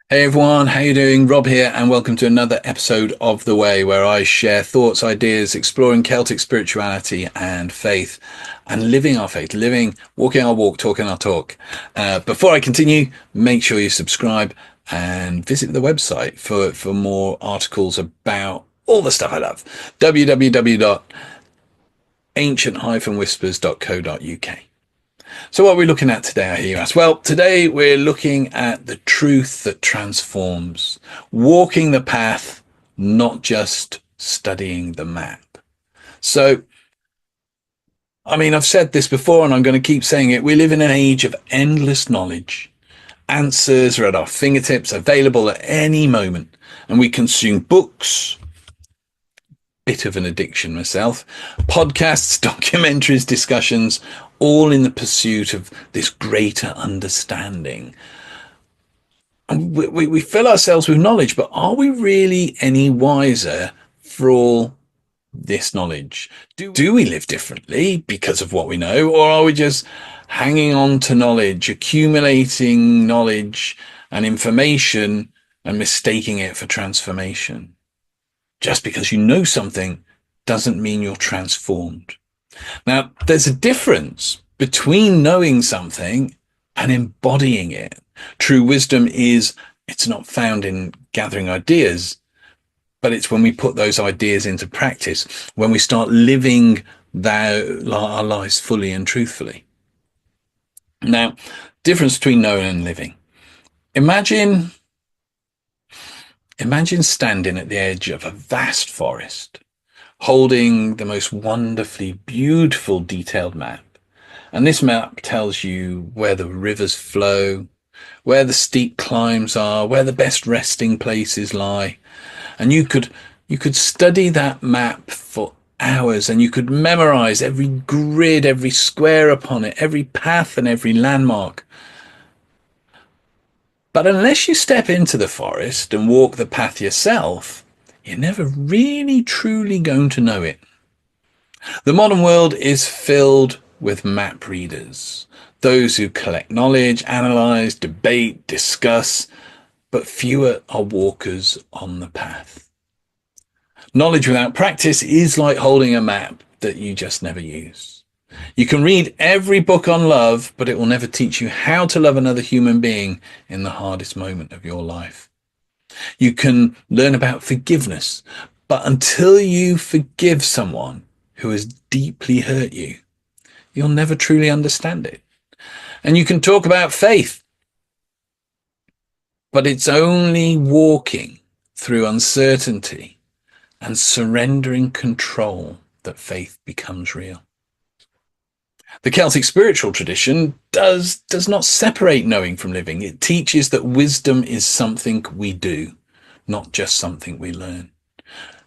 Hey everyone, how you doing? Rob here, and welcome to another episode of The Way, where I share thoughts, ideas, exploring Celtic spirituality and faith, and living our faith, walking our walk, talking our talk. Before I continue, make sure you subscribe and visit the website for more articles about all the stuff I love. www.ancient-whispers.co.uk. So what are we looking at today, I hear you ask? Well, today we're looking at the truth that transforms, walking the path, not just studying the map. So, I've said this before and I'm going to keep saying it. We live in an age of endless knowledge. Answers are at our fingertips, available at any moment. And we consume books, bit of an addiction myself, podcasts, documentaries, discussions, all in the pursuit of this greater understanding. And we fill ourselves with knowledge, but are we really any wiser for all this knowledge? Do we live differently because of what we know, or are we just hanging on to knowledge, accumulating knowledge and information and mistaking it for transformation? Just because you know something doesn't mean you're transformed. Now, there's a difference between knowing something and embodying it. True wisdom it's not found in gathering ideas, but it's when we put those ideas into practice, when we start living our lives fully and truthfully. Now, difference between knowing and living. Imagine standing at the edge of a vast forest, holding the most wonderfully beautiful detailed map. And this map tells you where the rivers flow, where the steep climbs are, where the best resting places lie. And you could study that map for hours, and you could memorize every grid, every square upon it, every path and every landmark. But unless you step into the forest and walk the path yourself, you're never really truly going to know it. The modern world is filled with map readers, those who collect knowledge, analyze, debate, discuss, but fewer are walkers on the path. Knowledge without practice is like holding a map that you just never use. You can read every book on love, but it will never teach you how to love another human being in the hardest moment of your life. You can learn about forgiveness, but until you forgive someone who has deeply hurt you, you'll never truly understand it. And you can talk about faith, but it's only walking through uncertainty and surrendering control that faith becomes real. The Celtic spiritual tradition does not separate knowing from living. It teaches that wisdom is something we do, not just something we learn.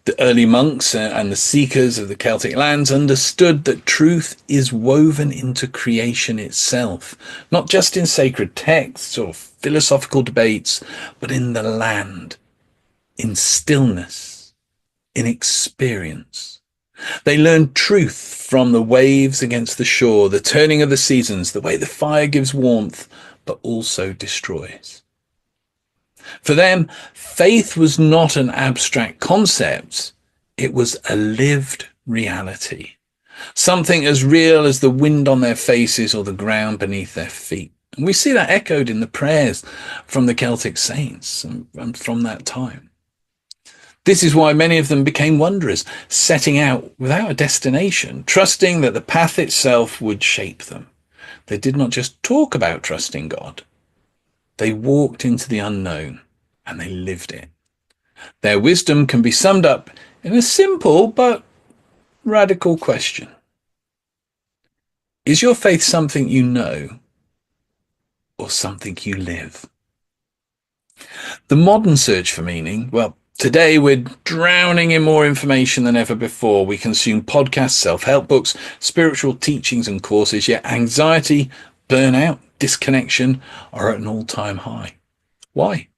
The early monks and the seekers of the Celtic lands understood that truth is woven into creation itself, not just in sacred texts or philosophical debates, but in the land, in stillness, in experience. They learned truth from the waves against the shore, the turning of the seasons, the way the fire gives warmth, but also destroys. For them, faith was not an abstract concept. It was a lived reality, something as real as the wind on their faces or the ground beneath their feet. And we see that echoed in the prayers from the Celtic saints and from that time. This is why many of them became wanderers, setting out without a destination, trusting that the path itself would shape them. They did not just talk about trusting God. They walked into the unknown and they lived it. Their wisdom can be summed up in a simple but radical question. Is your faith something you know or something you live? The modern search for meaning, well, today we're drowning in more information than ever before. We consume podcasts, self-help books, spiritual teachings and courses, yet anxiety, burnout, disconnection are at an all-time high. Why?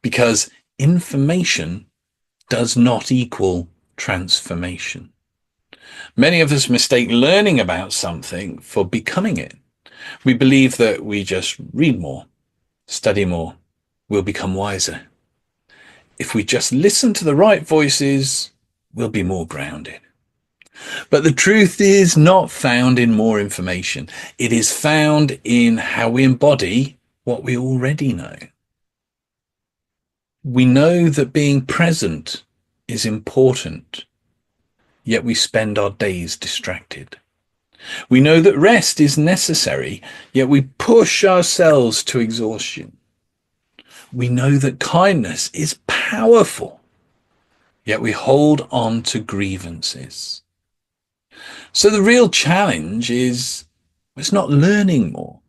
Because information does not equal transformation. Many of us mistake learning about something for becoming it. We believe that we just read more, study more, we'll become wiser. If we just listen to the right voices, we'll be more grounded. But the truth is not found in more information. It is found in how we embody what we already know. We know that being present is important, yet we spend our days distracted. We know that rest is necessary, yet we push ourselves to exhaustion. We know that kindness is powerful, yet we hold on to grievances. So the real challenge is, it's not learning more.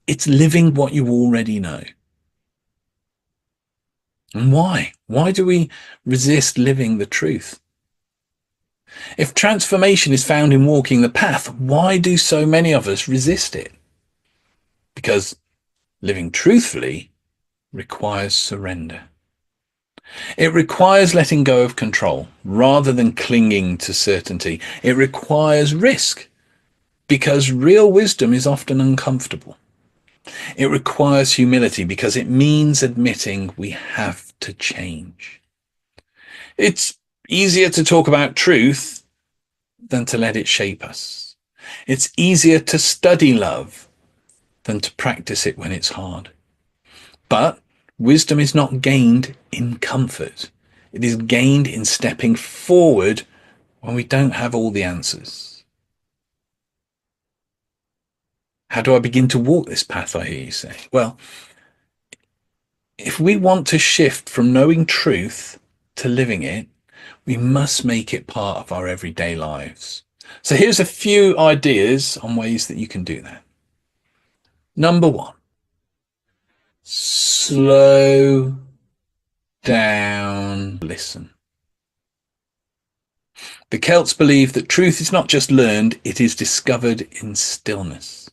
It's living what you already know. And why? Why do we resist living the truth? If transformation is found in walking the path, why do so many of us resist it? Because living truthfully requires surrender. It requires letting go of control rather than clinging to certainty. It requires risk because real wisdom is often uncomfortable. It requires humility because it means admitting we have to change. It's easier to talk about truth than to let it shape us. It's easier to study love than to practice it when it's hard. But wisdom is not gained in comfort. It is gained in stepping forward when we don't have all the answers. How do I begin to walk this path, I hear you say? Well, if we want to shift from knowing truth to living it, we must make it part of our everyday lives. So here's a few ideas on ways that you can do that. Number one, slow down, listen. The Celts believe that truth is not just learned, it is discovered in stillness.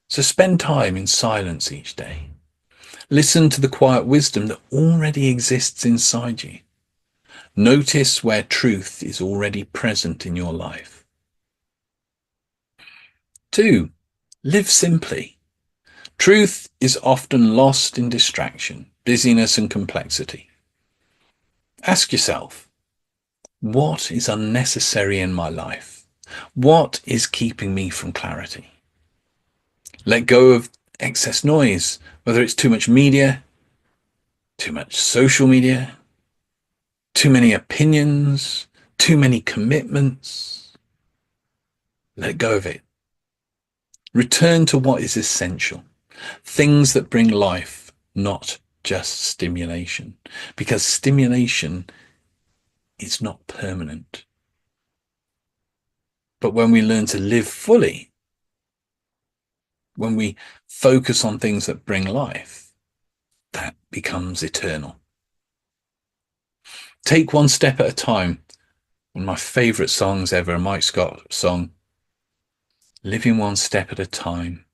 So spend time in silence each day. Listen to the quiet wisdom that already exists inside you. Notice where truth is already present in your life. 2, live simply. Truth is often lost in distraction, busyness, and complexity. Ask yourself, what is unnecessary in my life? What is keeping me from clarity? Let go of excess noise, whether it's too much media, too much social media, too many opinions, too many commitments. Let go of it. Return to what is essential. Things that bring life, not just stimulation. Because stimulation is not permanent. But when we learn to live fully, when we focus on things that bring life, that becomes eternal. Take one step at a time. One of my favourite songs ever, a Mike Scott song. Living one step at a time.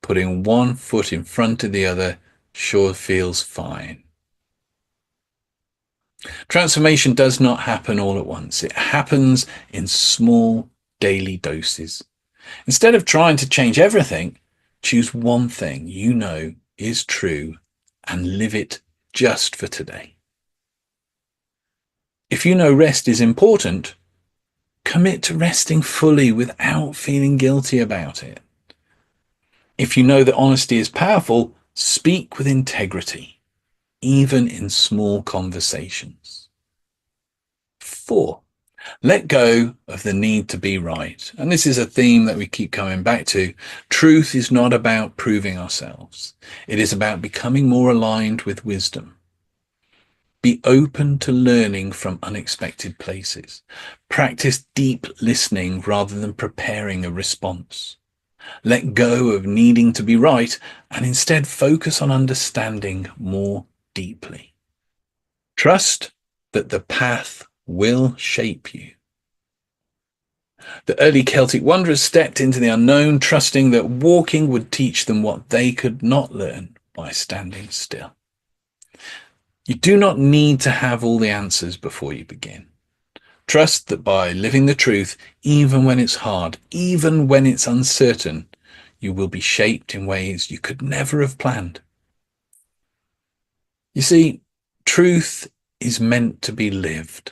Putting one foot in front of the other sure feels fine. Transformation does not happen all at once. It happens in small daily doses. Instead of trying to change everything, choose one thing you know is true and live it just for today. If you know rest is important, commit to resting fully without feeling guilty about it. If you know that honesty is powerful, speak with integrity, even in small conversations. 4, let go of the need to be right. And this is a theme that we keep coming back to. Truth is not about proving ourselves. It is about becoming more aligned with wisdom. Be open to learning from unexpected places. Practice deep listening rather than preparing a response. Let go of needing to be right and instead focus on understanding more deeply. Trust that the path will shape you. The early Celtic wanderers stepped into the unknown, trusting that walking would teach them what they could not learn by standing still. You do not need to have all the answers before you begin. Trust that by living the truth, even when it's hard, even when it's uncertain, you will be shaped in ways you could never have planned. You see, truth is meant to be lived.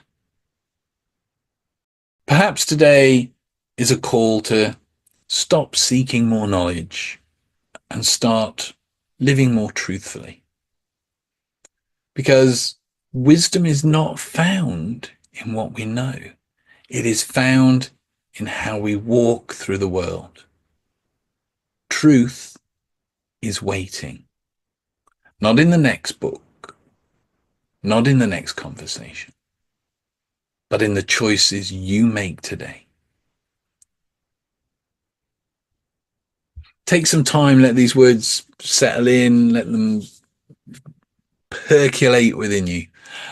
Perhaps today is a call to stop seeking more knowledge and start living more truthfully. Because wisdom is not found in what we know. It is found in how we walk through the world. Truth is waiting. Not in the next book, not in the next conversation, but in the choices you make today. Take some time, let these words settle in, let them percolate within you.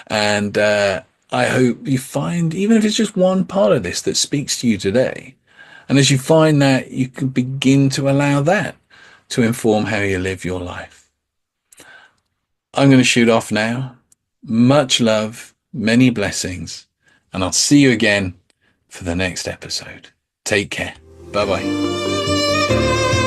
And I hope you find, even if it's just one part of this that speaks to you today, and as you find that, you can begin to allow that to inform how you live your life. I'm going to shoot off now. Much love, many blessings, and I'll see you again for the next episode. Take care. Bye-bye.